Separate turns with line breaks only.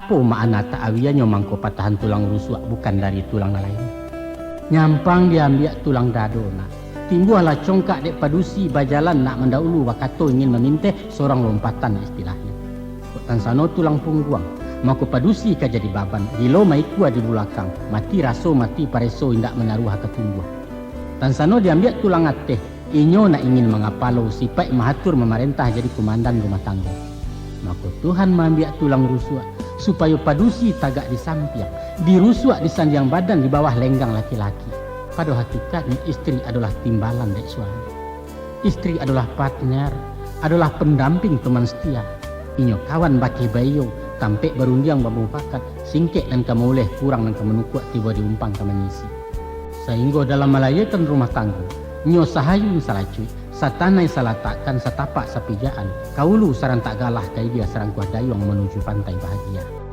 Po makna tak awiannya mangko patahan tulang rusuk bukan dari tulang lain. Nyampang dia ambil tulang dado nak. Timbuhlah congkak dek padusi bajalan nak mendahulu wakato ingin meminteh seorang lompatan istilahnya. Tan sano tulang pungguang. Mako padusi ka jadi baban. Gilo maikua di belakang. Mati raso mati pareso indak menaruh ke tumbuh. Tan sano diambil tulang ateh. Inyo nak ingin mengapalo sipai mahatur memerintah jadi komandan rumah tangga. Maka Tuhan mengambil tulang rusuk supaya padusi tagak di samping, dirusuk di sanjang badan di bawah lenggang laki-laki. Pada hakikatnya istri adalah timbalan dari suami. Istri adalah partner, adalah pendamping teman setia. Inyo kawan baki bayo, tampek berundiang bermufakat, singkek dan kamoleh kurang dan kemenukuk tiba diumpang kamanyisi. Sehingga dalam melayakan rumah tangga, nyo sahayun salacui, satanai salatakan satapak sapijaan, kaulu sarang tak galah kai dia sarang kuah dayung menuju pantai bahagia.